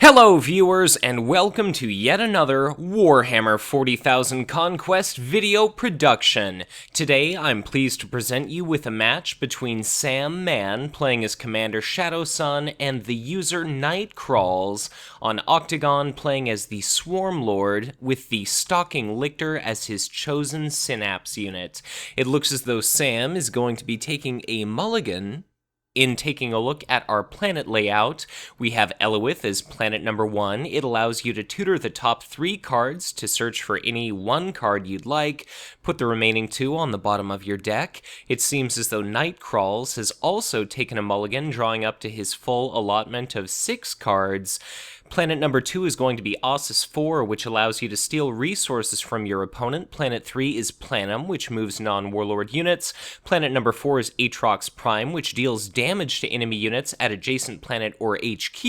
Hello viewers, and welcome to yet another Warhammer 40,000 Conquest video production. Today I'm pleased to present you with a match between Sam Mann, playing as Commander Shadowsun, and the user nightcrawlrs on Octagon, playing as the Swarmlord, with the Stalking Lictor as his chosen Synapse unit. It looks as though Sam is going to be taking a mulligan. In taking a look at our planet layout, we have Elowith as planet number 1. It allows you to tutor the top 3 cards to search for any one card you'd like, put the remaining 2 on the bottom of your deck. It seems as though Nightcrawlrs has also taken a mulligan, drawing up to his full allotment of 6 cards. Planet number 2 is going to be Ossus 4, which allows you to steal resources from your opponent. Planet 3 is Plum, which moves non-warlord units. Planet number 4 is Atrox Prime, which deals damage to enemy units at adjacent planet or HQ,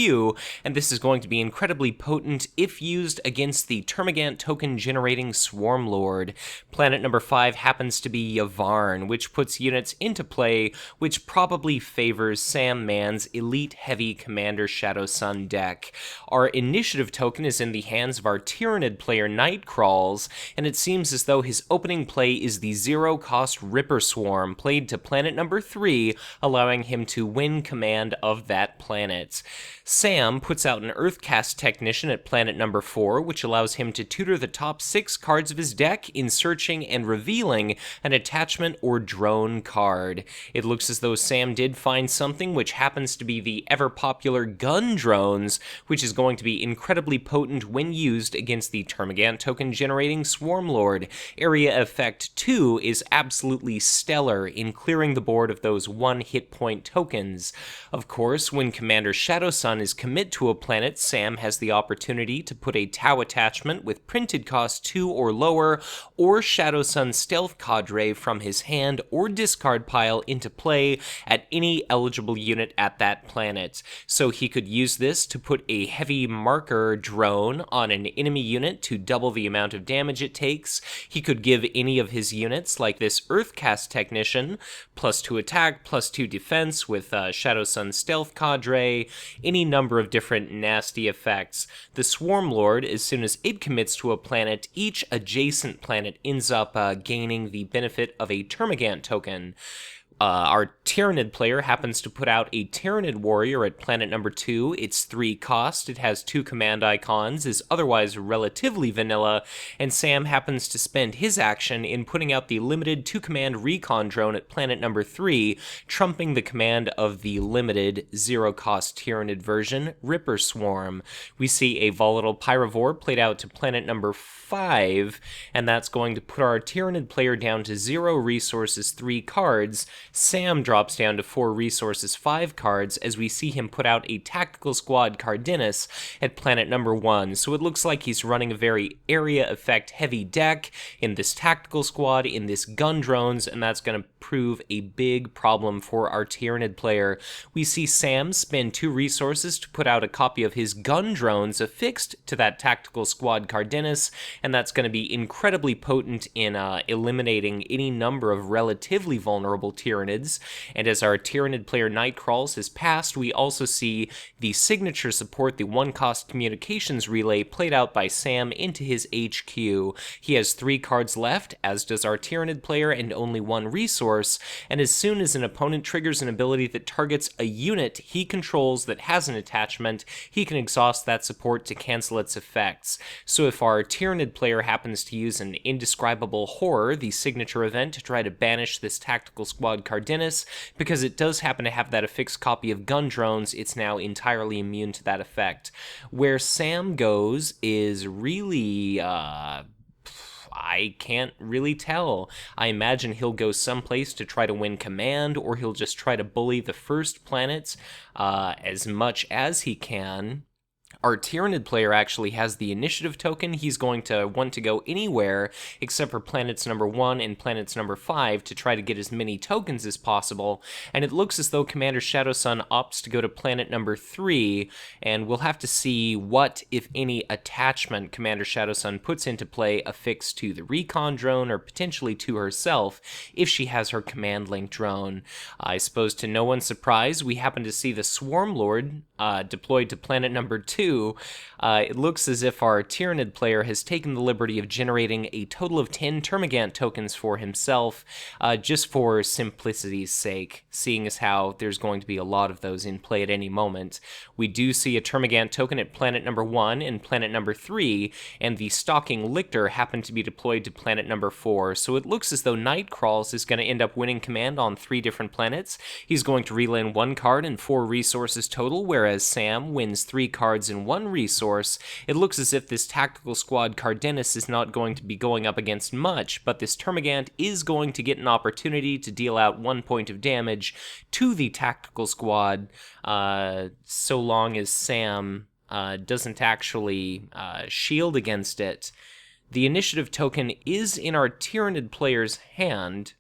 and this is going to be incredibly potent if used against the Termagant token-generating Swarmlord. Planet number 5 happens to be Yavar, which puts units into play, which probably favors Sam Mann's elite-heavy Commander Shadowsun deck. Our initiative token is in the hands of our Tyranid player Nightcrawlrs, and it seems as though his opening play is the zero-cost Ripper Swarm, played to planet number 3, allowing him to win command of that planet. Sam puts out an Earthcast Technician at planet number 4, which allows him to tutor the top 6 cards of his deck in searching and revealing an attachment or drone card. It looks as though Sam did find something, which happens to be the ever-popular gun drones, which is going to be incredibly potent when used against the Termagant token-generating Swarmlord. Area Effect 2 is absolutely stellar in clearing the board of those 1 hit point tokens. Of course, when Commander Shadowsun is commit to a planet, Sam has the opportunity to put a Tau attachment with printed cost 2 or lower, or Shadowsun Stealth Cadre from his hand or discard pile into play at any eligible unit at that planet. So he could use this to put a heavy marker drone on an enemy unit to double the amount of damage it takes. He could give any of his units, like this Earthcast Technician, +2 attack, +2 defense with Shadowsun Stealth Cadre, any number of different nasty effects. The Swarmlord, as soon as it commits to a planet, each adjacent planet ends up gaining the benefit of a Termagant token. Our Tyranid player happens to put out a Tyranid warrior at planet number 2. It's 3 cost, it has 2 command icons, is otherwise relatively vanilla, and Sam happens to spend his action in putting out the limited 2-command recon drone at planet number 3, trumping the command of the limited 0-cost Tyranid version, Ripper Swarm. We see a volatile Pyrovore played out to planet number 5, and that's going to put our Tyranid player down to 0 resources, 3 cards. Sam drops down to 4 resources, 5 cards, as we see him put out a Tactical Squad Cardenas at planet number 1. So it looks like he's running a very area effect heavy deck in this Tactical Squad, in this gun drones, and that's going to prove a big problem for our Tyranid player. We see Sam spend 2 resources to put out a copy of his gun drones affixed to that Tactical Squad Cardenas, and that's going to be incredibly potent in eliminating any number of relatively vulnerable Tyranids. And as our Tyranid player Nightcrawlrs has passed, we also see the signature support, the 1-cost communications relay played out by Sam into his HQ. He has 3 cards left, as does our Tyranid player, and only 1 resource, and as soon as an opponent triggers an ability that targets a unit he controls that has an attachment, he can exhaust that support to cancel its effects. So if our Tyranid player happens to use an Indescribable Horror, the signature event, to try to banish this Tactical Squad Cardenas, because it does happen to have that affixed copy of gun drones, it's now entirely immune to that effect. Where Sam goes is really, I can't really tell. I imagine he'll go someplace to try to win command, or he'll just try to bully the first planets as much as he can. Our Tyranid player actually has the initiative token. He's going to want to go anywhere except for planets number 1 and planets number 5 to try to get as many tokens as possible, and it looks as though Commander Shadowsun opts to go to planet number 3, and we'll have to see what, if any, attachment Commander Shadowsun puts into play affixed to the recon drone or potentially to herself if she has her command link drone. I suppose to no one's surprise, we happen to see the Swarmlord deployed to planet number 2, 2, it looks as if our Tyranid player has taken the liberty of generating a total of 10 Termagant tokens for himself, just for simplicity's sake, seeing as how there's going to be a lot of those in play at any moment. We do see a Termagant token at planet number 1 and planet number 3, and the Stalking Lictor happened to be deployed to planet number 4, so it looks as though nightcrawlrs is going to end up winning command on 3 different planets. He's going to reland 1 card and 4 resources total, whereas Sam wins 3 cards and 1 resource. It looks as if this Tactical Squad Cardenas is not going to be going up against much, but this Termagant is going to get an opportunity to deal out 1 point of damage to the Tactical Squad, so long as Sam doesn't actually shield against it. The initiative token is in our Tyranid player's hand.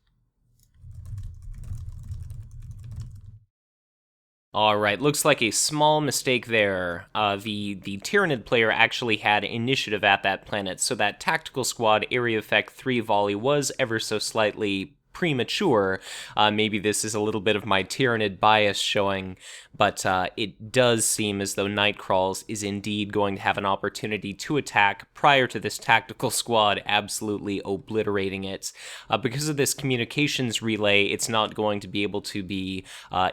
Alright, looks like a small mistake there. The Tyranid player actually had initiative at that planet, so that Tactical Squad Area Effect 3 volley was ever so slightly premature. Maybe this is a little bit of my Tyranid bias showing, but it does seem as though nightcrawlrs is indeed going to have an opportunity to attack prior to this Tactical Squad absolutely obliterating it. Because of this communications relay, it's not going to be able to be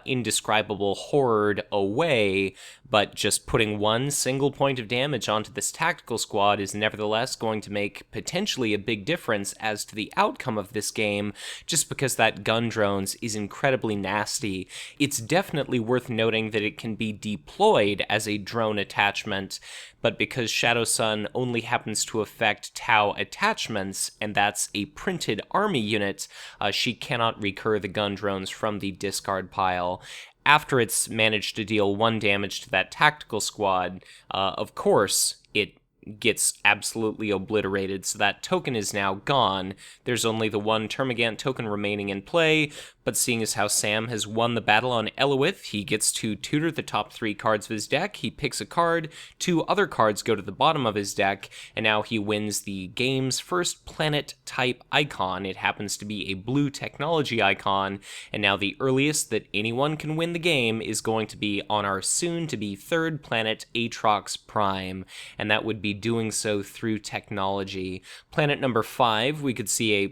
indescribable horrored away, but just putting 1 single point of damage onto this Tactical Squad is nevertheless going to make potentially a big difference as to the outcome of this game, just because that gun drones is incredibly nasty. It's definitely worth noting that it can be deployed as a drone attachment, but because Shadowsun only happens to affect Tau attachments, and that's a printed army unit, she cannot recur the gun drones from the discard pile. After it's managed to deal 1 damage to that Tactical Squad, of course, it gets absolutely obliterated, so that token is now gone. There's only the 1 Termagant token remaining in play, but seeing as how Sam has won the battle on Elowith, he gets to tutor the top 3 cards of his deck, he picks a card, 2 other cards go to the bottom of his deck, and now he wins the game's first planet-type icon. It happens to be a blue technology icon, and now the earliest that anyone can win the game is going to be on our soon-to-be 3rd planet, Atrox Prime, and that would be doing so through technology. Planet number 5, we could see a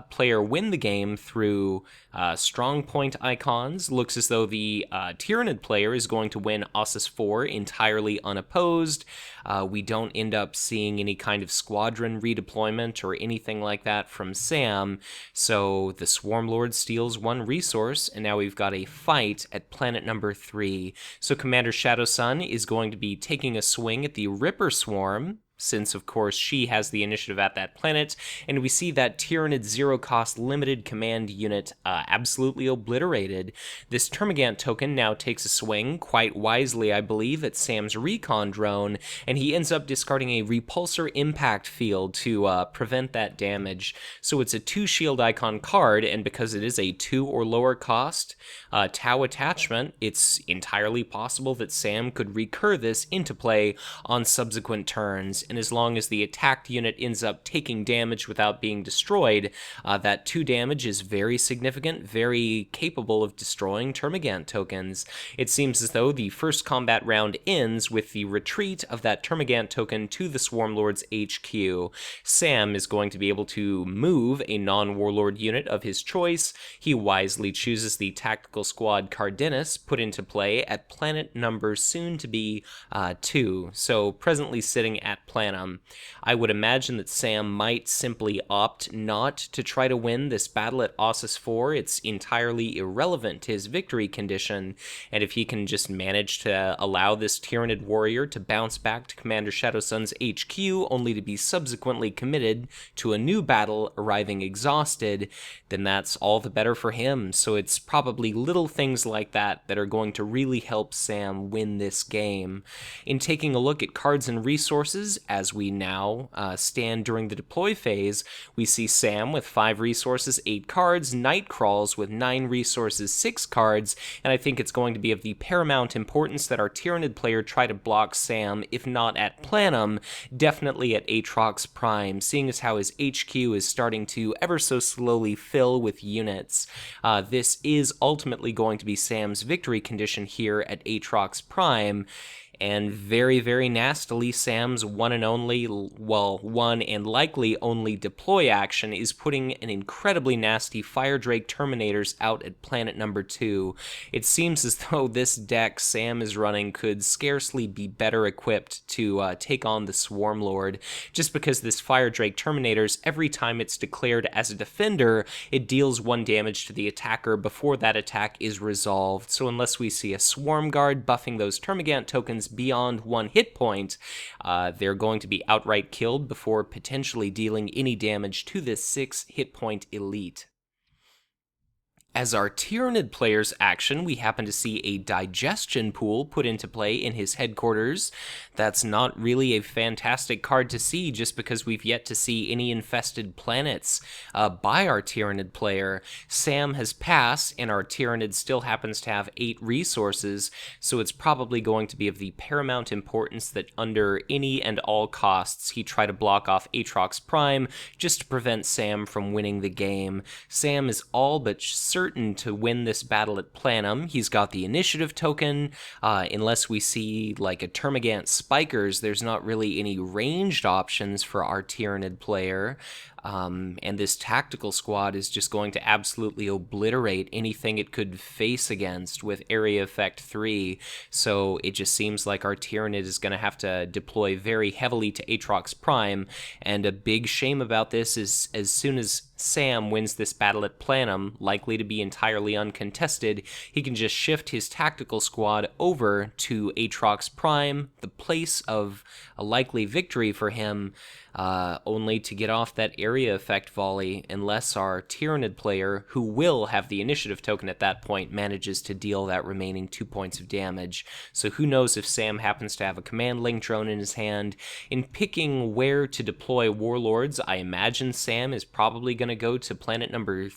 player win the game through strong point icons. Looks as though the Tyranid player is going to win Ossus 4 entirely unopposed. We don't end up seeing any kind of squadron redeployment or anything like that from Sam, so the Swarmlord steals 1 resource, and now we've got a fight at planet number 3. So Commander Shadowsun is going to be taking a swing at the Ripper Swarm, since, of course, she has the initiative at that planet, and we see that Tyranid zero-cost limited command unit absolutely obliterated. This Termagant token now takes a swing, quite wisely, I believe, at Sam's recon drone, and he ends up discarding a repulsor impact field to prevent that damage. So it's a 2 shield icon card, and because it is a 2 or lower cost Tau attachment, it's entirely possible that Sam could recur this into play on subsequent turns, and as long as the attacked unit ends up taking damage without being destroyed, that 2 damage is very significant, very capable of destroying Termagant tokens. It seems as though the first combat round ends with the retreat of that Termagant token to the Swarmlord's HQ. Sam is going to be able to move a non-warlord unit of his choice. He wisely chooses the Tactical Squad Cardenas, put into play at planet number soon to be 2, so presently sitting at Planum. I would imagine that Sam might simply opt not to try to win this battle at Ossus 4. It's entirely irrelevant to his victory condition, and if he can just manage to allow this Tyranid warrior to bounce back to Commander Shadowsun's HQ, only to be subsequently committed to a new battle, arriving exhausted, then that's all the better for him. So it's probably little things like that that are going to really help Sam win this game. In taking a look at cards and resources, as we now stand during the deploy phase, we see Sam with 5 resources, 8 cards, nightcrawlrs with 9 resources, 6 cards, and I think it's going to be of the paramount importance that our Tyranid player try to block Sam, if not at Planum, definitely at Atrox Prime, seeing as how his HQ is starting to ever so slowly fill with units. This is ultimately going to be Sam's victory condition here at Atrox Prime, And very, very nastily, Sam's one and only, well, one and likely only deploy action is putting an incredibly nasty Fire Drake Terminators out at planet number 2. It seems as though this deck Sam is running could scarcely be better equipped to take on the Swarmlord, just because this Fire Drake Terminators, every time it's declared as a defender, it deals 1 damage to the attacker before that attack is resolved. So unless we see a Swarm Guard buffing those Termagant tokens beyond 1 hit point, they're going to be outright killed before potentially dealing any damage to this 6 hit point elite. As our Tyranid player's action, we happen to see a digestion pool put into play in his headquarters. That's not really a fantastic card to see, just because we've yet to see any infested planets by our Tyranid player. Sam has passed, and our Tyranid still happens to have 8 resources, so it's probably going to be of the paramount importance that under any and all costs he try to block off Atrox Prime, just to prevent Sam from winning the game. Sam is all but certain to win this battle at Planum. He's got the initiative token. Unless we see like a Termagant Spikers, there's not really any ranged options for our Tyranid player. And this tactical squad is just going to absolutely obliterate anything it could face against with Area Effect 3, so it just seems like our Tyranid is going to have to deploy very heavily to Atrox Prime, and a big shame about this is as soon as Sam wins this battle at Planum, likely to be entirely uncontested, he can just shift his tactical squad over to Atrox Prime, the place of a likely victory for him, only to get off that area effect volley unless our Tyranid player, who will have the initiative token at that point, manages to deal that remaining 2 points of damage. So who knows if Sam happens to have a command link drone in his hand. In picking where to deploy warlords, I imagine Sam is probably going to go to planet number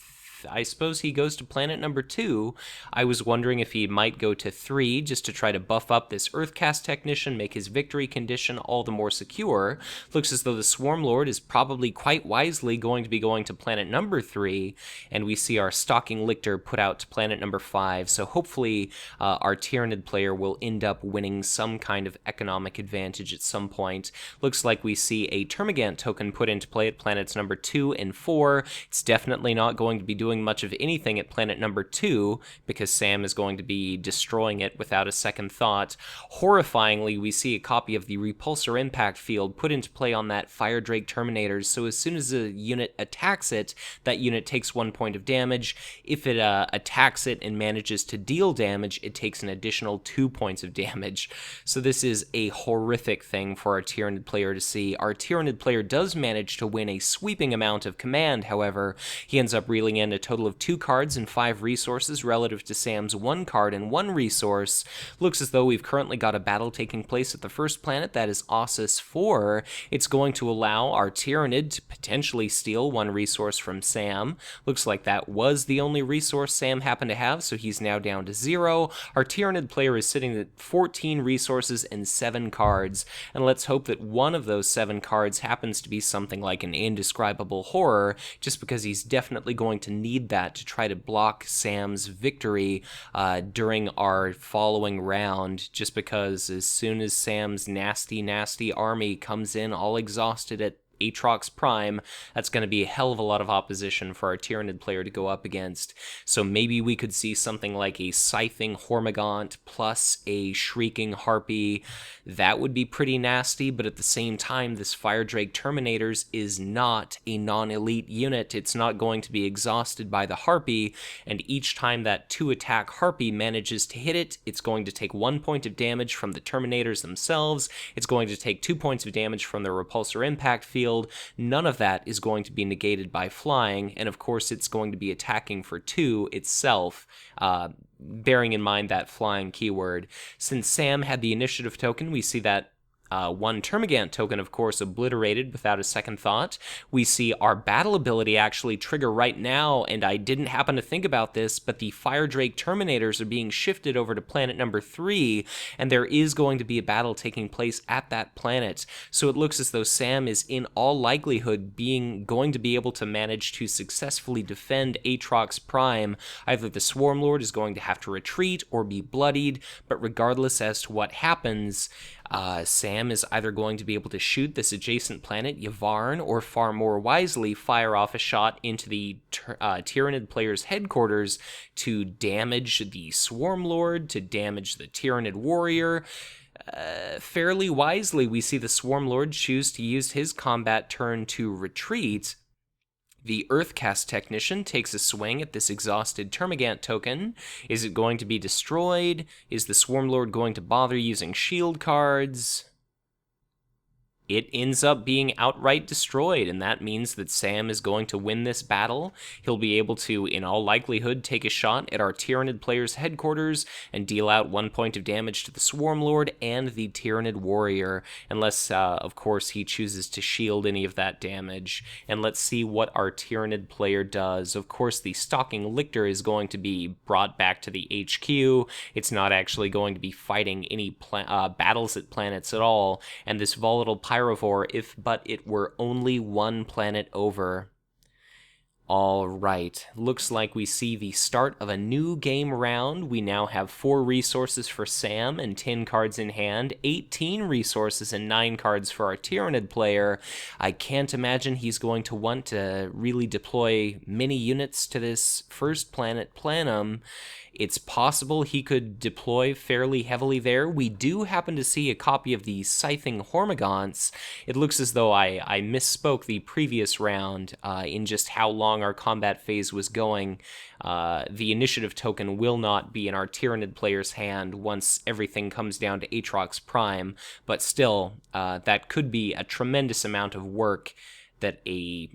I suppose he goes to planet number 2. I was wondering if he might go to 3 just to try to buff up this Earthcast Technician, make his victory condition all the more secure. Looks as though the Swarmlord is probably quite wisely going to be going to planet number 3, and we see our Stalking Lictor put out to planet number 5, so hopefully our Tyranid player will end up winning some kind of economic advantage at some point. Looks like we see a Termagant token put into play at planets number 2 and 4. It's definitely not going to be doing much of anything at planet number 2 because Sam is going to be destroying it without a second thought. Horrifyingly, we see a copy of the Repulsor Impact Field put into play on that Fire Drake Terminators, so as soon as a unit attacks it, that unit takes 1 point of damage. If it attacks it and manages to deal damage, it takes an additional 2 points of damage. So this is a horrific thing for our Tyranid player to see. Our Tyranid player does manage to win a sweeping amount of command, however. He ends up reeling in a total of 2 cards and 5 resources relative to Sam's 1 card and 1 resource. Looks as though we've currently got a battle taking place at the first planet, that is Ossus 4. It's going to allow our Tyranid to potentially steal 1 resource from Sam. Looks like that was the only resource Sam happened to have, so he's now down to 0. Our Tyranid player is sitting at 14 resources and 7 cards, and let's hope that one of those 7 cards happens to be something like an indescribable horror, just because he's definitely going to need that to try to block Sam's victory during our following round, just because as soon as Sam's nasty army comes in all exhausted at Atrox Prime, that's going to be a hell of a lot of opposition for our Tyranid player to go up against. So maybe we could see something like a Scything Hormigaunt plus a Shrieking Harpy. That would be pretty nasty, but at the same time, this Fire Drake Terminators is not a non-elite unit. It's not going to be exhausted by the Harpy, and each time that 2-attack Harpy manages to hit it, it's going to take 1 point of damage from the Terminators themselves. It's going to take 2 points of damage from the Repulsor Impact Field. None of that is going to be negated by flying, and of course it's going to be attacking for 2 itself, bearing in mind that flying keyword. Since Sam had the initiative token, we see that one Termagant token, of course, obliterated without a second thought. We see our battle ability actually trigger right now, and I didn't happen to think about this, but the Fire Drake Terminators are being shifted over to planet number 3, and there is going to be a battle taking place at that planet. So it looks as though Sam is in all likelihood going to be able to manage to successfully defend Atrox Prime. Either the Swarmlord is going to have to retreat or be bloodied, but regardless as to what happens, Sam is either going to be able to shoot this adjacent planet, Yavar, or far more wisely, fire off a shot into the Tyranid player's headquarters to damage the Swarmlord, to damage the Tyranid Warrior. Fairly wisely, we see the Swarmlord choose to use his combat turn to retreat. The Earthcast Technician takes a swing at this exhausted Termagant token. Is it going to be destroyed? Is the Swarmlord going to bother using shield cards? It ends up being outright destroyed, and that means that Sam is going to win this battle. He'll be able to, in all likelihood, take a shot at our Tyranid player's headquarters and deal out 1 point of damage to the Swarmlord and the Tyranid Warrior, unless, of course, he chooses to shield any of that damage. And let's see what our Tyranid player does. Of course, the Stalking Lictor is going to be brought back to the HQ. It's not actually going to be fighting any battles at planets at all, and this Volatile Pyrovore, if but it were only one planet over. Alright, looks like we see the start of a new game round. We now have 4 resources for Sam and 10 cards in hand, 18 resources and 9 cards for our Tyranid player. I can't imagine he's going to want to really deploy many units to this first planet, Planum. It's possible he could deploy fairly heavily there. We do happen to see a copy of the Scything Hormagaunts. It looks as though I misspoke the previous round in just how long our combat phase was going. The initiative token will not be in our Tyranid player's hand once everything comes down to Atrox Prime, but still, that could be a tremendous amount of work that a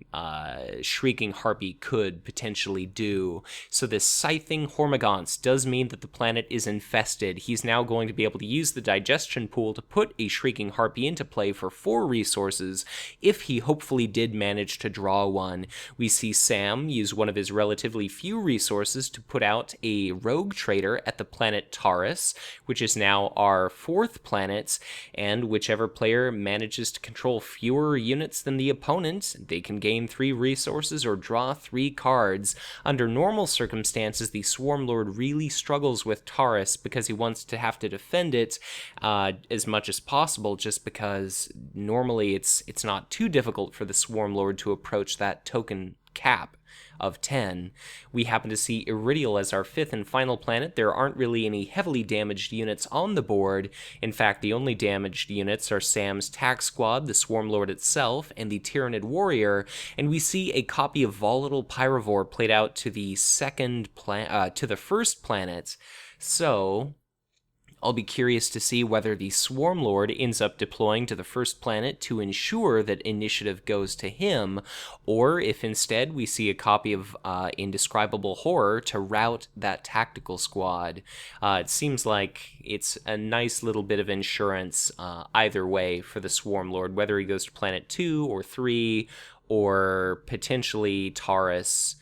Shrieking Harpy could potentially do. So this Scything Hormagaunts does mean that the planet is infested. He's now going to be able to use the Digestion Pool to put a Shrieking Harpy into play for 4 resources, if he hopefully did manage to draw one. We see Sam use one of his relatively few resources to put out a Rogue Trader at the planet Taurus, which is now our 4th planet, and whichever player manages to control fewer units than the opponent, they can gain 3 resources or draw 3 cards. Under normal circumstances, the Swarmlord really struggles with Taurus because he wants to have to defend it as much as possible, just because normally it's not too difficult for the Swarmlord to approach that token cap of 10. We happen to see Iridial as our 5th and final planet. There aren't really any heavily damaged units on the board. In fact, the only damaged units are Sam's Tac Squad, the Swarmlord itself, and the Tyranid Warrior, and we see a copy of Volatile Pyrovore played out to the first planet. So I'll be curious to see whether the Swarmlord ends up deploying to the first planet to ensure that initiative goes to him, or if instead we see a copy of Indescribable Horror to rout that tactical squad. It seems like it's a nice little bit of insurance either way for the Swarmlord, whether he goes to planet 2 or 3, or potentially Taurus,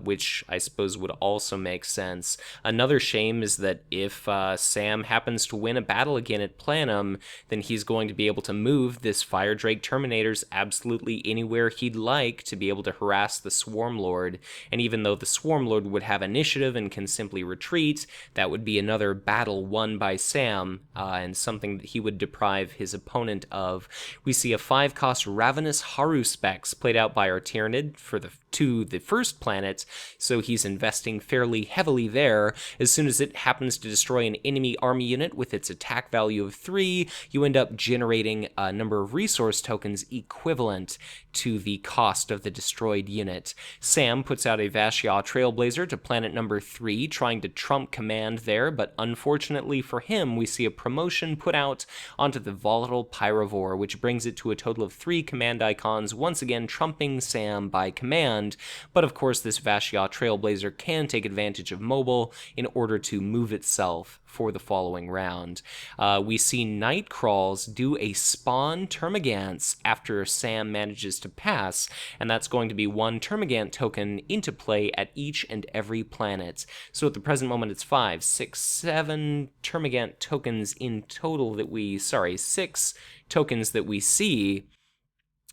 which I suppose would also make sense. Another shame is that if Sam happens to win a battle again at Planum, then he's going to be able to move this Fire Drake Terminators absolutely anywhere he'd like to be able to harass the Swarmlord. And even though the Swarmlord would have initiative and can simply retreat, that would be another battle won by Sam, and something that he would deprive his opponent of. We see a 5-cost Ravenous Haruspex played out by our Tyranid to the first planet, so he's investing fairly heavily there. As soon as it happens to destroy an enemy army unit with its attack value of 3, you end up generating a number of resource tokens equivalent to the cost of the destroyed unit. Sam puts out a Vashya Trailblazer to planet number 3, trying to trump command there, but unfortunately for him, we see a promotion put out onto the Volatile Pyrovore, which brings it to a total of 3 command icons, once again trumping Sam by command. But of course, course, this Vashiya Trailblazer can take advantage of mobile in order to move itself for the following round. We see Nightcrawlrs do a spawn Termagants after Sam manages to pass, and that's going to be one Termagant token into play at each and every planet. So at the present moment, it's 5, 6, 7 Termagant tokens in total that we, 6 tokens that we see.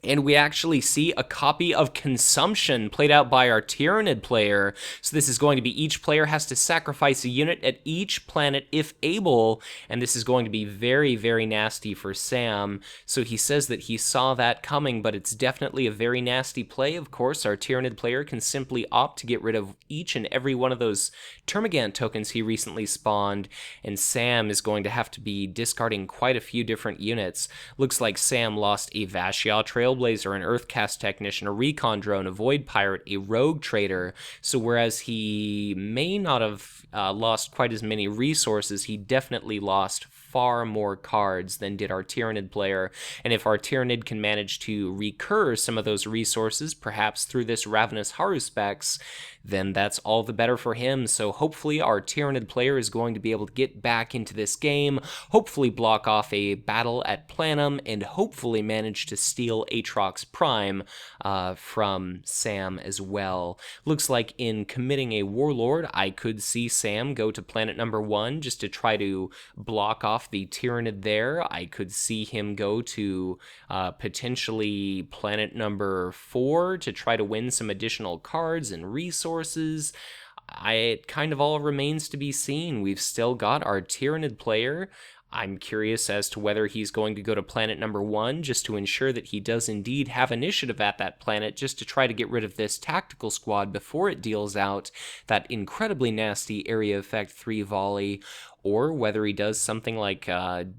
And we actually see a copy of Consumption played out by our Tyranid player. So this is going to be each player has to sacrifice a unit at each planet if able. And this is going to be very, very nasty for Sam. So he says that he saw that coming, but it's definitely a very nasty play. Of course, our Tyranid player can simply opt to get rid of each and every one of those Termagant tokens he recently spawned. And Sam is going to have to be discarding quite a few different units. Looks like Sam lost a Vashiya Trailblazer, an Earthcast Technician, a Recon Drone, a Void Pirate, a Rogue Trader. So whereas he may not have lost quite as many resources, he definitely lost far more cards than did our Tyranid player. And if our Tyranid can manage to recur some of those resources, perhaps through this Ravenous Haruspex, then that's all the better for him. So hopefully our Tyranid player is going to be able to get back into this game, hopefully block off a battle at Planum, and hopefully manage to steal Atrox Prime from Sam as well. Looks like in committing a Warlord, I could see Sam go to planet number 1 just to try to block off the Tyranid there. I could see him go to potentially planet number 4 to try to win some additional cards and resources. It kind of all remains to be seen. We've still got our Tyranid player. I'm curious as to whether he's going to go to planet number 1 just to ensure that he does indeed have initiative at that planet, just to try to get rid of this tactical squad before it deals out that incredibly nasty area effect 3 volley, or whether he does something like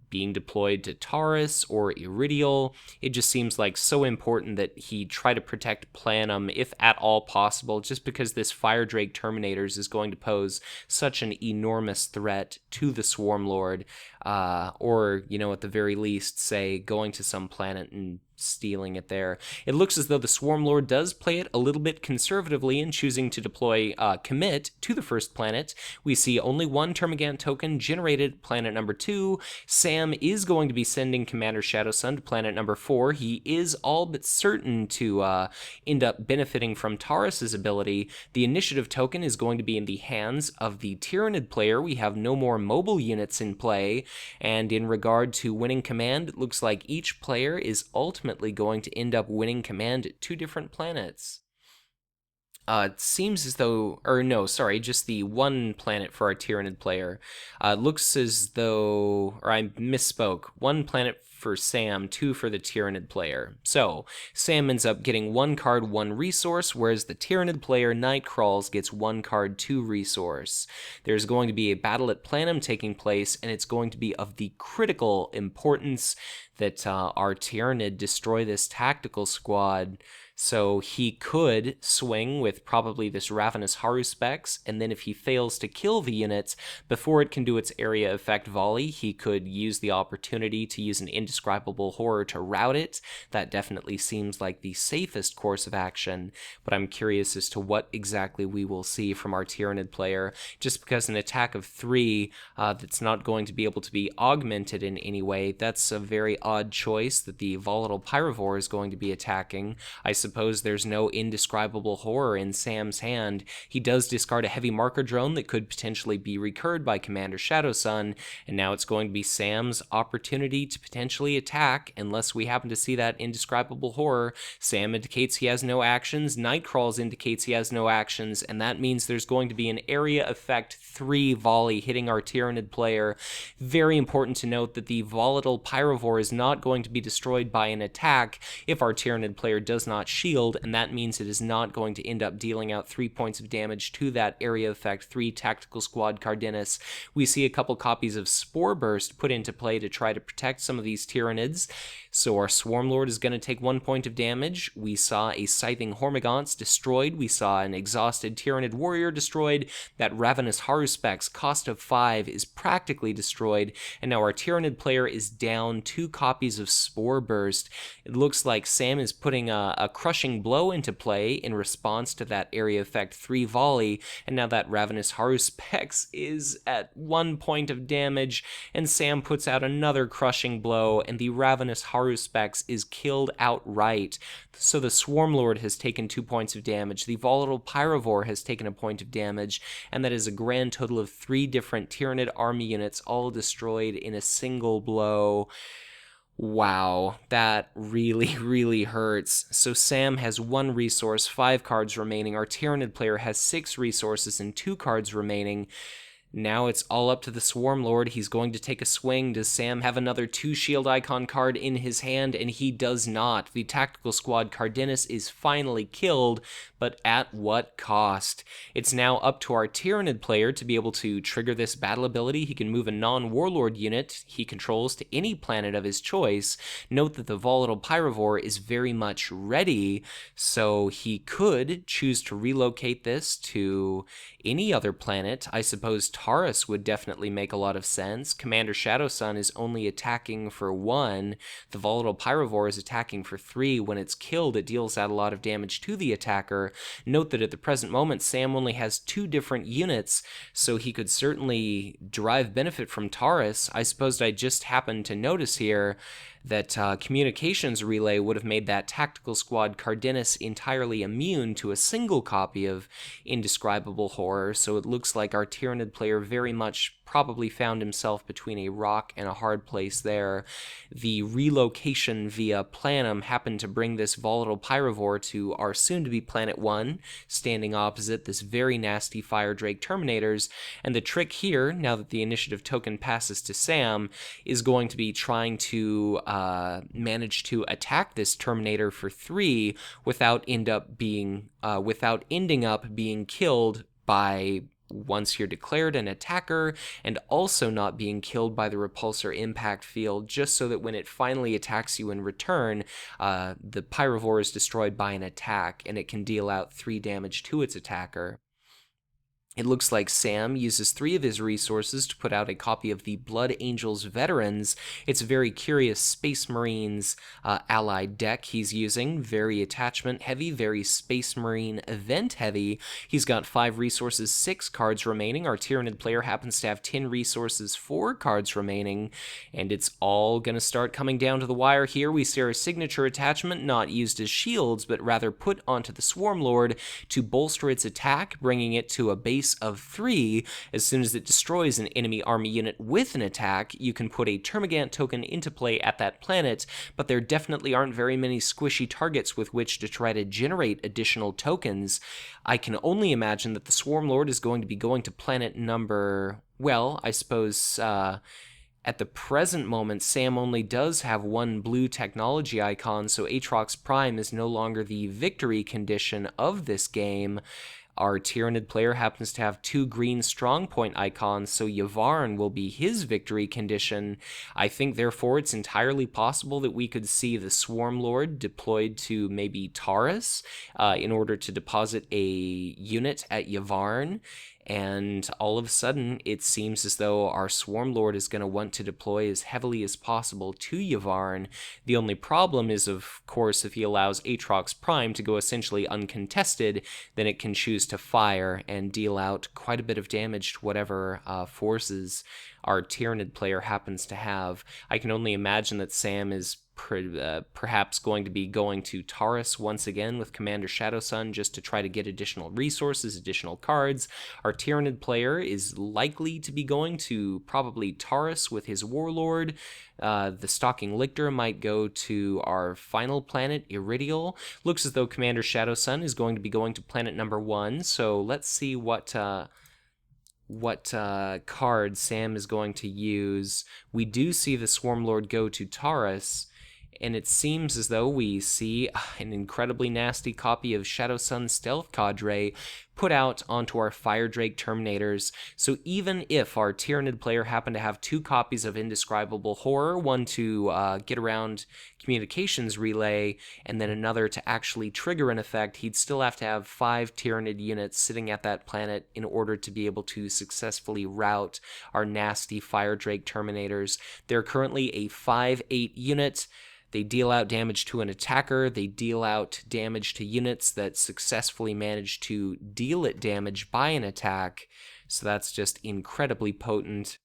being deployed to Taurus or Iridial. It just seems like so important that he try to protect Planum if at all possible, just because this Fire Drake Terminators is going to pose such an enormous threat to the Swarmlord, or, you know, at the very least, say, going to some planet and stealing it there. It looks as though the Swarmlord does play it a little bit conservatively in choosing to deploy commit to the first planet. We see only one Termagant token generated at planet number 2. Sam is going to be sending Commander Shadowsun to planet number 4. He is all but certain to end up benefiting from Taurus's ability. The initiative token is going to be in the hands of the Tyranid player. We have no more mobile units in play, and in regard to winning command, it looks like each player is ultimately going to end up winning command at 2 different planets. It seems as though, or no, sorry, just the 1 planet for our Tyranid player. Looks as though, or I misspoke, 1 planet for Sam, 2 for the Tyranid player. So, Sam ends up getting 1 card, 1 resource, whereas the Tyranid player, Nightcrawlrs, gets 1 card, 2 resource. There's going to be a battle at Planum taking place, and it's going to be of the critical importance that our Tyranid destroy this tactical squad. So he could swing with probably this Ravenous Haruspex, and then if he fails to kill the units before it can do its area effect volley, he could use the opportunity to use an Indescribable Horror to rout it. That definitely seems like the safest course of action, but I'm curious as to what exactly we will see from our Tyranid player, just because an attack of 3 that's not going to be able to be augmented in any way, that's a very odd choice that the Volatile Pyrovore is going to be attacking. I suppose there's no Indescribable Horror in Sam's hand. He does discard a Heavy Marker Drone that could potentially be recurred by Commander Shadowsun, and now it's going to be Sam's opportunity to potentially attack, unless we happen to see that Indescribable Horror. Sam indicates he has no actions, Nightcrawlrs indicates he has no actions, and that means there's going to be an area effect 3 volley hitting our Tyranid player. Very important to note that the Volatile Pyrovore is not going to be destroyed by an attack if our Tyranid player does not shield, and that means it is not going to end up dealing out 3 points of damage to that area effect 3 tactical squad Cardenas. We see a couple copies of Spore Burst put into play to try to protect some of these Tyranids. So our Swarmlord is going to take 1 point of damage. We saw a Scything Hormagaunts destroyed. We saw an exhausted Tyranid Warrior destroyed. That Ravenous Haruspex, cost of 5, is practically destroyed. And now our Tyranid player is down 2 copies of Spore Burst. It looks like Sam is putting a Crushing Blow into play in response to that area effect 3 volley, and now that Ravenous Haruspex is at 1 point of damage, and Sam puts out another Crushing Blow, and the Ravenous Haruspex is killed outright. So the Swarmlord has taken 2 points of damage, the Volatile Pyrovore has taken a point of damage, and that is a grand total of 3 different Tyranid army units all destroyed in a single blow. Wow, that really, really hurts. So Sam has 1 resource, 5 cards remaining. Our Tyranid player has 6 resources and 2 cards remaining. Now it's all up to the Swarmlord. He's going to take a swing. Does Sam have another 2 shield icon card in his hand? And he does not. The Tactical Squad Cardenas is finally killed, but at what cost? It's now up to our Tyranid player to be able to trigger this battle ability. He can move a non-Warlord unit he controls to any planet of his choice. Note that the Volatile Pyrovore is very much ready, so he could choose to relocate this to any other planet. I suppose Taurus would definitely make a lot of sense. Commander Shadowsun is only attacking for 1. The Volatile Pyrovore is attacking for 3. When it's killed, it deals out a lot of damage to the attacker. Note that at the present moment, Sam only has 2 different units, so he could certainly derive benefit from Taurus. I suppose I just happened to notice here that Communications Relay would have made that Tactical Squad Cardenas entirely immune to a single copy of Indescribable Horror, so it looks like our Tyranid player very much probably found himself between a rock and a hard place there. The relocation via Planum happened to bring this Volatile Pyrovore to our soon-to-be Planet 1, standing opposite this very nasty Fire Drake Terminators, and the trick here, now that the initiative token passes to Sam, is going to be trying to manage to attack this Terminator for 3 without ending up being killed by, once you're declared an attacker, and also not being killed by the repulsor impact field, just so that when it finally attacks you in return, the Pyrovore is destroyed by an attack, and it can deal out 3 damage to its attacker. It looks like Sam uses 3 of his resources to put out a copy of the Blood Angels Veterans. It's a very curious Space Marines allied deck he's using. Very attachment heavy, very Space Marine event heavy. He's got 5 resources, 6 cards remaining. Our Tyranid player happens to have 10 resources, 4 cards remaining. And it's all going to start coming down to the wire here. We see our signature attachment not used as shields, but rather put onto the Swarmlord to bolster its attack, bringing it to a base of 3. As soon as it destroys an enemy army unit with an attack, you can put a Termagant token into play at that planet, but there definitely aren't very many squishy targets with which to try to generate additional tokens. I can only imagine that the Swarmlord is going to be going to planet number, well, I suppose, at the present moment, Sam only does have 1 blue technology icon, so Atrox Prime is no longer the victory condition of this game. Our Tyranid player happens to have 2 green strongpoint icons, so Yavar will be his victory condition. I think, therefore, it's entirely possible that we could see the Swarmlord deployed to maybe Taurus in order to deposit a unit at Yavar. And all of a sudden, it seems as though our Swarmlord is going to want to deploy as heavily as possible to Yavar. The only problem is, of course, if he allows Atrox Prime to go essentially uncontested, then it can choose to fire and deal out quite a bit of damage to whatever forces our Tyranid player happens to have. I can only imagine that Sam is perhaps going to be going to Taurus once again with Commander Shadowsun just to try to get additional resources, additional cards. Our Tyranid player is likely to be going to probably Taurus with his Warlord. The Stalking Lictor might go to our final planet, Iridial. Looks as though Commander Shadowsun is going to be going to planet number 1, so let's see what card Sam is going to use. We do see the Swarmlord go to Taurus, and it seems as though we see an incredibly nasty copy of Shadowsun Stealth Cadre put out onto our Fire Drake Terminators. So even if our Tyranid player happened to have 2 copies of Indescribable Horror, one to get around Communications Relay, and then another to actually trigger an effect, he'd still have to have 5 Tyranid units sitting at that planet in order to be able to successfully rout our nasty Fire Drake Terminators. They're currently a 5/8 unit. They deal out damage to an attacker, they deal out damage to units that successfully manage to deal it damage by an attack, so that's just incredibly potent.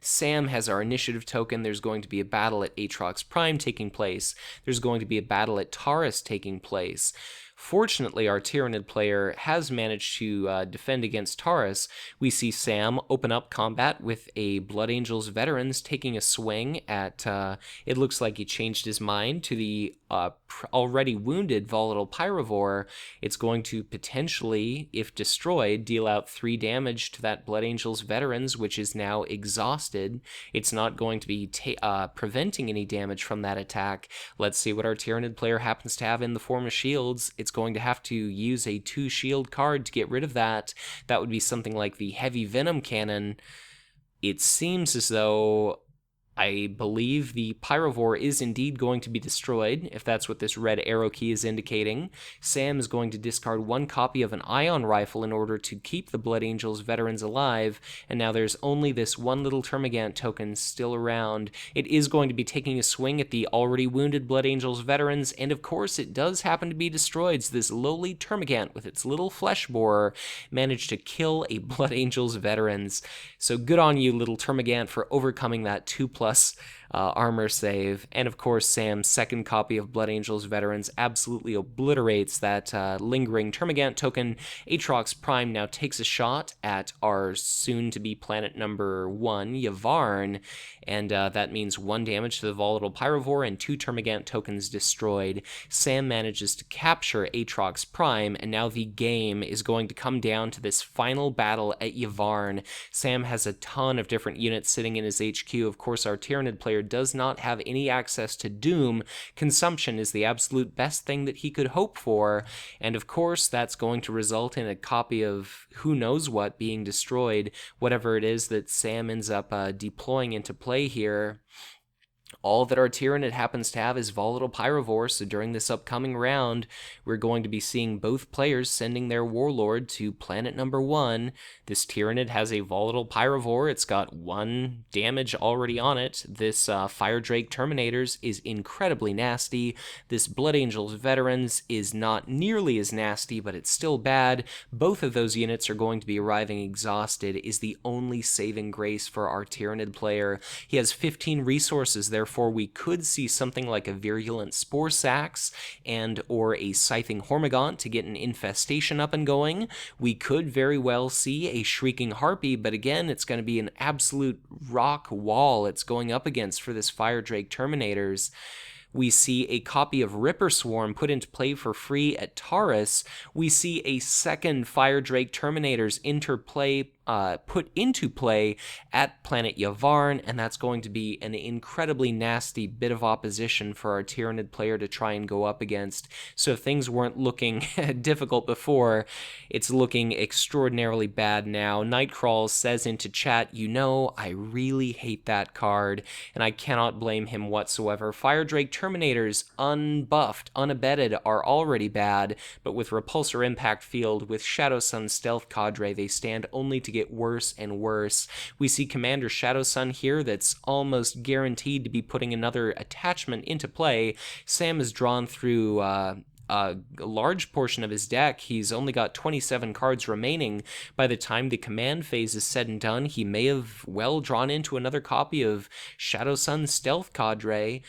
Sam has our initiative token. There's going to be a battle at Atrox Prime taking place. There's going to be a battle at Taurus taking place. Fortunately, our Tyranid player has managed to defend against Taurus. We see Sam open up combat with a Blood Angels Veterans taking a swing at, it looks like he changed his mind to the already wounded Volatile Pyrovore. It's going to potentially, if destroyed, deal out 3 damage to that Blood Angels Veterans, which is now exhausted. It's not going to be preventing any damage from that attack. Let's see what our Tyranid player happens to have in the form of shields. It's going to have to use a 2 shield card to get rid of that. That would be something like the Heavy Venom Cannon. It seems as though, I believe the Pyrovore is indeed going to be destroyed, if that's what this red arrow key is indicating. Sam is going to discard 1 copy of an Ion Rifle in order to keep the Blood Angels Veterans alive, and now there's only this 1 little Termagant token still around. It is going to be taking a swing at the already wounded Blood Angels Veterans, and of course it does happen to be destroyed, so this lowly Termagant with its little flesh borer managed to kill a Blood Angels Veterans. So good on you, little Termagant, for overcoming that 2+ armor save. And of course, Sam's second copy of Blood Angels Veterans absolutely obliterates that lingering Termagant token. Atrox Prime now takes a shot at our soon-to-be planet number 1, Yavar, and that means 1 damage to the Volatile Pyrovore and 2 Termagant tokens destroyed. Sam manages to capture Atrox Prime, and now the game is going to come down to this final battle at Yavar. Sam has a ton of different units sitting in his HQ. Of course, our Tyranid player does not have any access to Doom. Consumption is the absolute best thing that he could hope for, and of course that's going to result in a copy of who knows what being destroyed, whatever it is that Sam ends up deploying into play here. All that our Tyranid happens to have is Volatile Pyrovore, so during this upcoming round, we're going to be seeing both players sending their Warlord to planet number 1. This Tyranid has a Volatile Pyrovore. It's got 1 damage already on it. This Fire Drake Terminators is incredibly nasty. This Blood Angels Veterans is not nearly as nasty, but it's still bad. Both of those units are going to be arriving exhausted, is the only saving grace for our Tyranid player. He has 15 resources, therefore we could see something like a Virulent Spore Sax and or a Scything Hormigaunt to get an infestation up and going. We could very well see a Shrieking Harpy, but again, it's going to be an absolute rock wall it's going up against for this Fire Drake Terminators. We see a copy of Ripper Swarm put into play for free at Taurus. We see a second Fire Drake Terminators put into play at planet Yavar, and that's going to be an incredibly nasty bit of opposition for our Tyranid player to try and go up against. So if things weren't looking difficult before, it's looking extraordinarily bad now. Nightcrawlrs says into chat, you know, I really hate that card, and I cannot blame him whatsoever. Fire Drake Terminators, unbuffed, unabated, are already bad, but with Repulsor Impact Field, with Shadowsun Stealth Cadre, they stand only to get worse and worse. We see Commander Shadowsun here that's almost guaranteed to be putting another attachment into play. Sam has drawn through a large portion of his deck. He's only got 27 cards remaining. By the time the command phase is said and done, he may have well drawn into another copy of Shadowsun Stealth Cadre,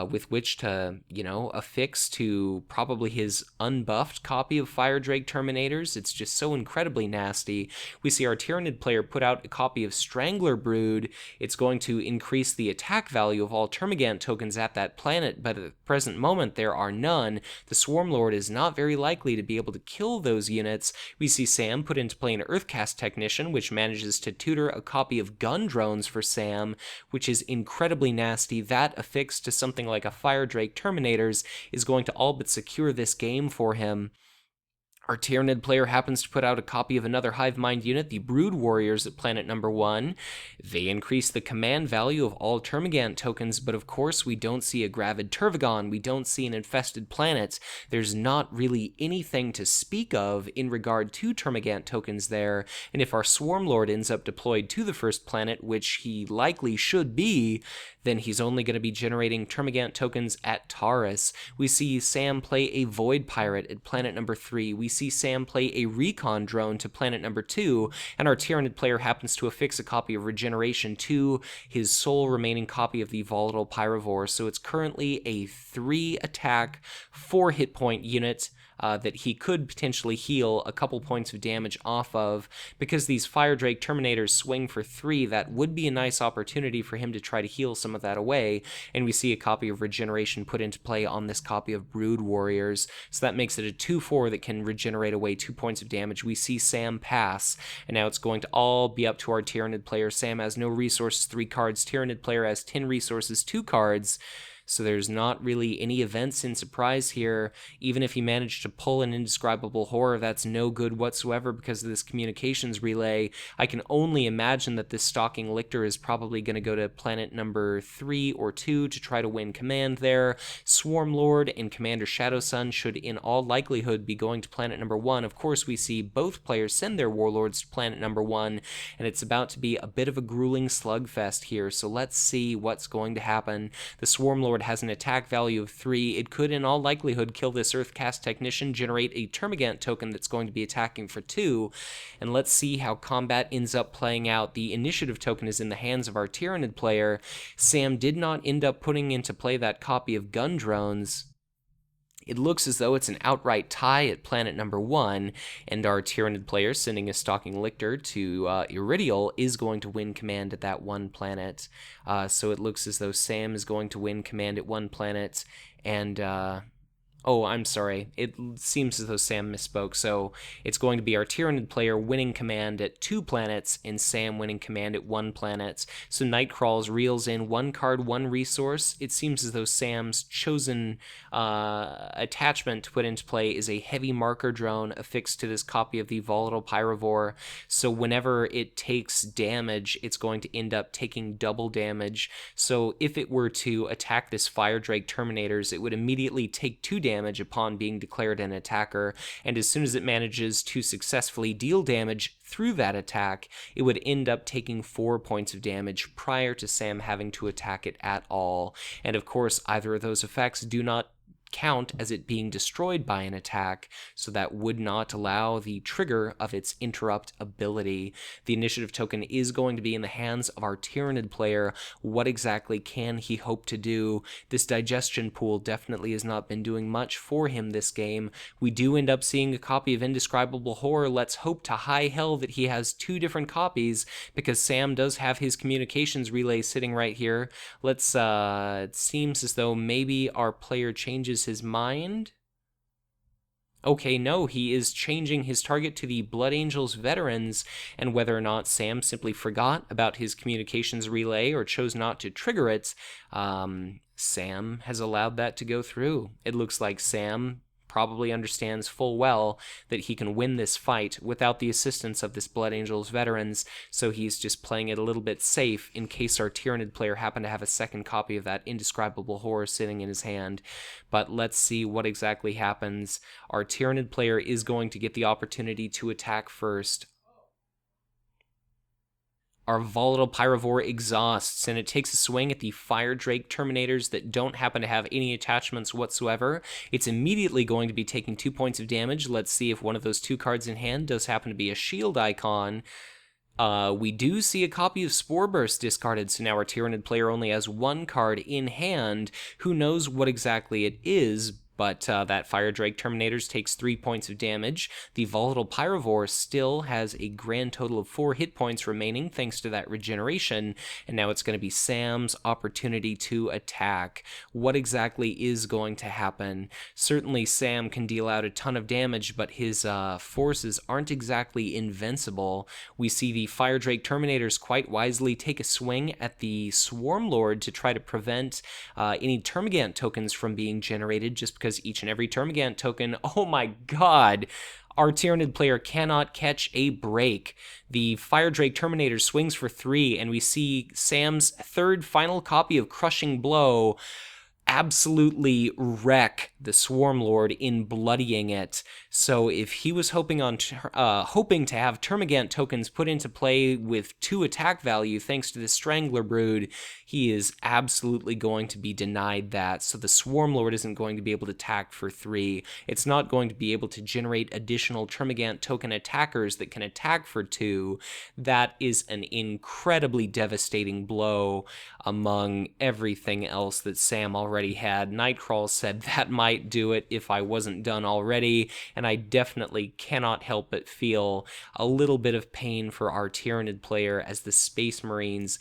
with which to, you know, affix to probably his unbuffed copy of Fire Drake Terminators. It's just so incredibly nasty. We see our Tyranid player put out a copy of Strangler Brood. It's going to increase the attack value of all Termagant tokens at that planet, but at the present moment there are none. The Swarmlord is not very likely to be able to kill those units. We see Sam put into play an Earthcast Technician, which manages to tutor a copy of Gun Drones for Sam, which is incredibly nasty. That affixed to something like a Fire Drake Terminators is going to all but secure this game for him. Our Tyranid player happens to put out a copy of another Hive Mind unit, the Brood Warriors at planet number 1. They increase the command value of all Termagant tokens, but of course we don't see a Gravid Tervigon, we don't see an Infested Planet. There's not really anything to speak of in regard to Termagant tokens there, and if our Swarmlord ends up deployed to the first planet, which he likely should be, then he's only going to be generating Termagant tokens at Taurus. We see Sam play a Void Pirate at planet number 3. We see Sam play a Recon Drone to planet number 2, and our Tyranid player happens to affix a copy of Regeneration to his sole remaining copy of the Volatile Pyrovore. So it's currently a 3 attack, 4 hit point unit that he could potentially heal a couple points of damage off of. Because these Fire Drake Terminators swing for 3, that would be a nice opportunity for him to try to heal some of that away, and we see a copy of Regeneration put into play on this copy of Brood Warriors, so that makes it a 2-4 that can regenerate away 2 points of damage. We see Sam pass, and now it's going to all be up to our Tyranid player. Sam has no resources, 3 cards. Tyranid player has 10 resources, 2 cards. So there's not really any events in surprise here. Even if he managed to pull an Indescribable Horror, that's no good whatsoever because of this communications relay. I can only imagine that this Stalking Lictor is probably going to go to planet number 3 or 2 to try to win command there. Swarmlord and Commander Shadowsun should in all likelihood be going to planet number 1. Of course, we see both players send their warlords to planet number 1, and it's about to be a bit of a grueling slugfest here. So let's see what's going to happen. The Swarmlord has an attack value of 3. It could in all likelihood kill this Earthcast Technician, generate a Termagant token that's going to be attacking for 2, and let's see how combat ends up playing out. The initiative token is in the hands of our Tyranid player. Sam did not end up putting into play that copy of Gun Drones. It looks as though it's an outright tie at planet number 1, and our Tyranid player sending a Stalking Lictor to Iridial is going to win command at that one planet. So it looks as though Sam is going to win command at one planet, and oh, I'm sorry. It seems as though Sam misspoke. So it's going to be our Tyranid player winning command at 2 planets and Sam winning command at 1 planet. So Nightcrawlrs reels in 1 card, 1 resource. It seems as though Sam's chosen attachment to put into play is a Heavy Marker Drone affixed to this copy of the Volatile Pyrovore. So whenever it takes damage, it's going to end up taking double damage. So if it were to attack this Fire Drake Terminators, it would immediately take 2 damage upon being declared an attacker, and as soon as it manages to successfully deal damage through that attack, it would end up taking 4 points of damage prior to Sam having to attack it at all. And of course, either of those effects do not count as it being destroyed by an attack, so that would not allow the trigger of its interrupt ability. The initiative token is going to be in the hands of our Tyranid player. What exactly can he hope to do? This digestion pool definitely has not been doing much for him this game. We do end up seeing a copy of Indescribable Horror. Let's hope to high hell that he has 2 different copies, because Sam does have his communications relay sitting right here. Let's it seems as though maybe our player changes his mind. Okay, no, he is changing his target to the Blood Angels Veterans, and whether or not Sam simply forgot about his communications relay or chose not to trigger it, Sam has allowed that to go through. It looks like Sam probably understands full well that he can win this fight without the assistance of this Blood Angels Veterans, so he's just playing it a little bit safe in case our Tyranid player happened to have a second copy of that Indescribable Horror sitting in his hand. But let's see what exactly happens. Our Tyranid player is going to get the opportunity to attack first. Our Volatile Pyrovore exhausts, and it takes a swing at the Fire Drake Terminators that don't happen to have any attachments whatsoever. It's immediately going to be taking 2 points of damage. Let's see if one of those 2 cards in hand does happen to be a shield icon. We do see a copy of Spore Burst discarded, so now our Tyranid player only has 1 card in hand. Who knows what exactly it is, but that Fire Drake Terminators takes 3 points of damage. The Volatile Pyrovore still has a grand total of 4 hit points remaining thanks to that regeneration, and now it's going to be Sam's opportunity to attack. What exactly is going to happen? Certainly Sam can deal out a ton of damage, but his forces aren't exactly invincible. We see the Fire Drake Terminators quite wisely take a swing at the Swarmlord to try to prevent any Termagant tokens from being generated, just because each and every Termagant token, oh my god, our Tyranid player cannot catch a break. The Fire Drake Terminator swings for 3, and we see Sam's 3rd final copy of Crushing Blow absolutely wreck the Swarmlord in bloodying it. So if he was hoping to have Termagant tokens put into play with 2 attack value thanks to the Strangler Brood, he is absolutely going to be denied that. So the Swarmlord isn't going to be able to attack for 3. It's not going to be able to generate additional Termagant token attackers that can attack for 2. That is an incredibly devastating blow among everything else that Sam already had. Nightcrawlrs said that might do it if I wasn't done already, and I definitely cannot help but feel a little bit of pain for our Tyranid player as the Space Marines,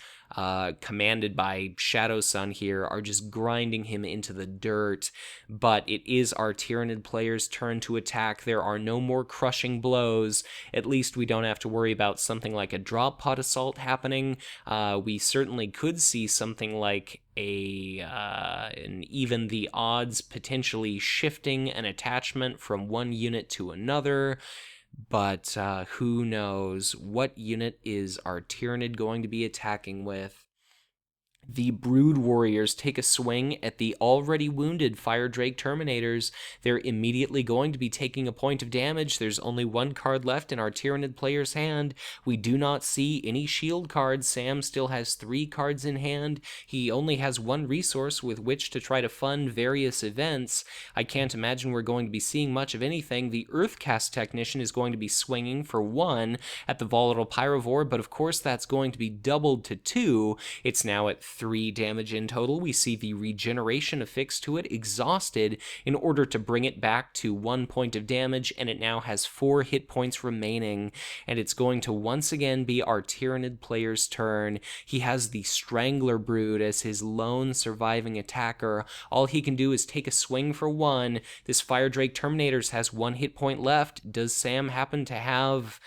commanded by Shadowsun here, are just grinding him into the dirt. But it is our Tyranid player's turn to attack. There are no more crushing blows. At least we don't have to worry about something like a drop pod assault happening. We certainly could see something like and even the odds potentially shifting an attachment from one unit to another. But who knows? What unit is our Tyranid going to be attacking with? The Brood Warriors take a swing at the already wounded Fire Drake Terminators. They're immediately going to be taking a point of damage. There's only 1 card left in our Tyranid player's hand. We do not see any shield cards. Sam still has 3 cards in hand. He only has 1 resource with which to try to fund various events. I can't imagine we're going to be seeing much of anything. The Earthcast Technician is going to be swinging for 1 at the Volatile Pyrovore, but of course that's going to be doubled to 2. It's now at 3 damage in total. We see the regeneration affixed to it, exhausted, in order to bring it back to 1 point of damage, and it now has 4 hit points remaining, and it's going to once again be our Tyranid player's turn. He has the Strangler Brood as his lone surviving attacker. All he can do is take a swing for 1. This Fire Drake Terminators has 1 hit point left. Does Sam happen to have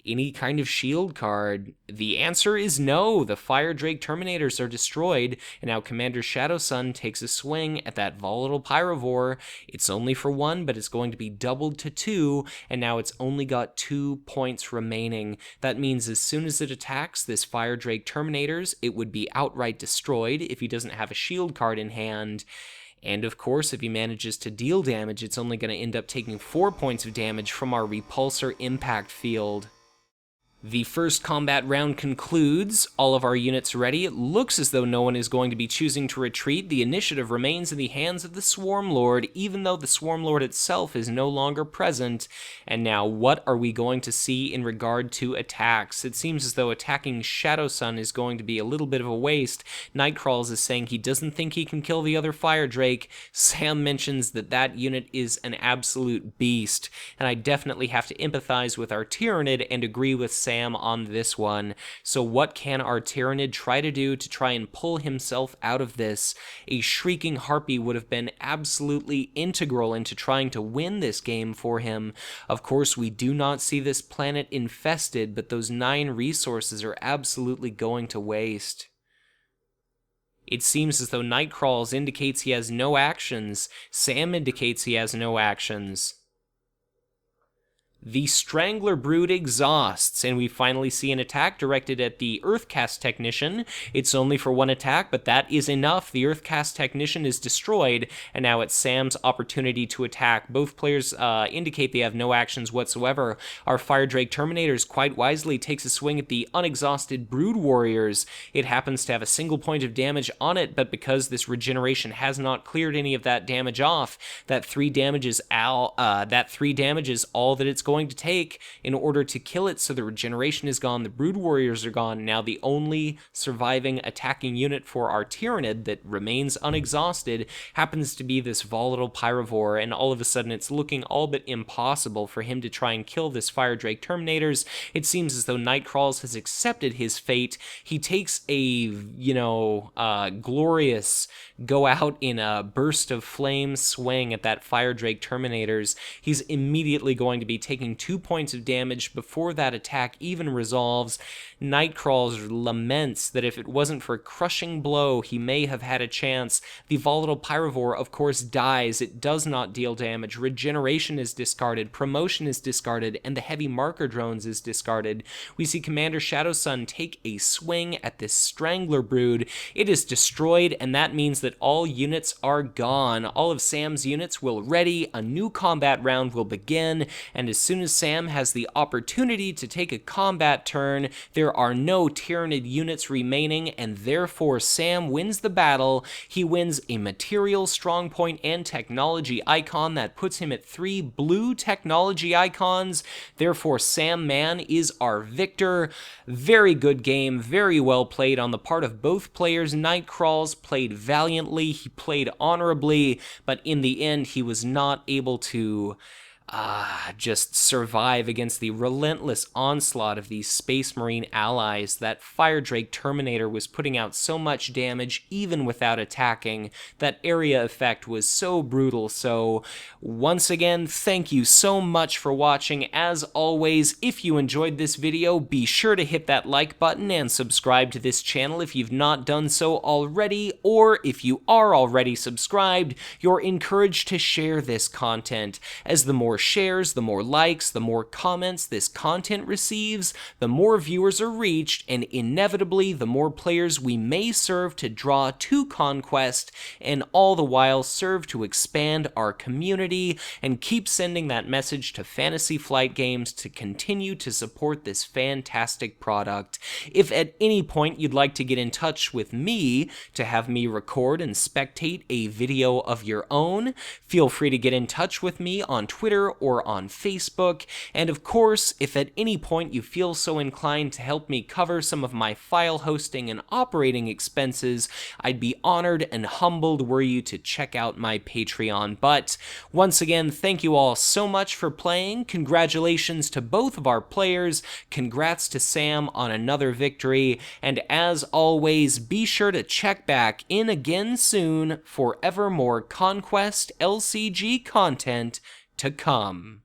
any kind of shield card? The answer is no. The Fire Drake Terminators are destroyed, and now Commander Shadowsun takes a swing at that Volatile Pyrovore. It's only for 1, but it's going to be doubled to 2, and now it's only got 2 points remaining. That means as soon as it attacks this Fire Drake Terminators, it would be outright destroyed if he doesn't have a shield card in hand. And of course, if he manages to deal damage, it's only going to end up taking 4 points of damage from our Repulsor Impact Field. The first combat round concludes. All of our units ready. It looks as though no one is going to be choosing to retreat. The initiative remains in the hands of the Swarmlord, even though the Swarmlord itself is no longer present. And now, what are we going to see in regard to attacks? It seems as though attacking Shadowsun is going to be a little bit of a waste. Nightcrawlrs is saying he doesn't think he can kill the other Fire Drake. Sam mentions that that unit is an absolute beast, and I definitely have to empathize with our Tyranid and agree with Sam on this one. So what can our Tyranid try to do to try and pull himself out of this? A Shrieking Harpy would have been absolutely integral into trying to win this game for him. Of course, we do not see this planet infested, but those 9 resources are absolutely going to waste. It seems as though Nightcrawlrs indicates he has no actions. Sam indicates he has no actions. The Strangler Brood exhausts, and we finally see an attack directed at the Earthcast Technician. It's only for 1 attack, but that is enough. The Earthcast Technician is destroyed, and now it's Sam's opportunity to attack. Both players indicate they have no actions whatsoever. Our Fire Drake Terminators quite wisely takes a swing at the unexhausted Brood Warriors. It happens to have a single point of damage on it, but because this regeneration has not cleared any of that damage off, that 3 damage is all that it's going to take in order to kill it. So the regeneration is gone, the Brood Warriors are gone. Now the only surviving attacking unit for our Tyranid that remains unexhausted happens to be this Volatile Pyrovore, and all of a sudden it's looking all but impossible for him to try and kill this Fire Drake Terminators. It seems as though Nightcrawlrs has accepted his fate. He takes a, glorious go out in a burst of flame swing at that Fire Drake Terminators. He's immediately going to be taking taking 2 points of damage before that attack even resolves. Nightcrawlrs laments that if it wasn't for Crushing Blow, he may have had a chance. The Volatile Pyrovore, of course, dies. It does not deal damage. Regeneration is discarded, Promotion is discarded, and the Heavy Marker Drones is discarded. We see Commander Shadowsun take a swing at this Strangler Brood. It is destroyed, and that means that all units are gone. All of Sam's units will ready, a new combat round will begin, and as soon as Sam has the opportunity to take a combat turn, there are no Tyranid units remaining, and therefore Sam wins the battle. He wins a material, strong point, and technology icon that puts him at 3 blue technology icons. Therefore, Sam Mann is our victor. Very good game, very well played on the part of both players. Nightcrawlrs played valiantly, he played honorably, but in the end, he was not able to just survive against the relentless onslaught of these Space Marine allies. That Fire Drake Terminator was putting out so much damage even without attacking. That area effect was so brutal. So once again, thank you so much for watching. As always, if you enjoyed this video, be sure to hit that like button and subscribe to this channel if you've not done so already, or if you are already subscribed, you're encouraged to share this content, as the more shares, the more likes, the more comments this content receives, the more viewers are reached, and inevitably the more players we may serve to draw to Conquest, and all the while serve to expand our community and keep sending that message to Fantasy Flight Games to continue to support this fantastic product. If at any point you'd like to get in touch with me to have me record and spectate a video of your own, feel free to get in touch with me on Twitter or on Facebook, and of course, if at any point you feel so inclined to help me cover some of my file hosting and operating expenses, I'd be honored and humbled were you to check out my Patreon. But once again, thank you all so much for playing. Congratulations to both of our players, congrats to Sam on another victory, and as always, be sure to check back in again soon for ever more Conquest LCG content to come.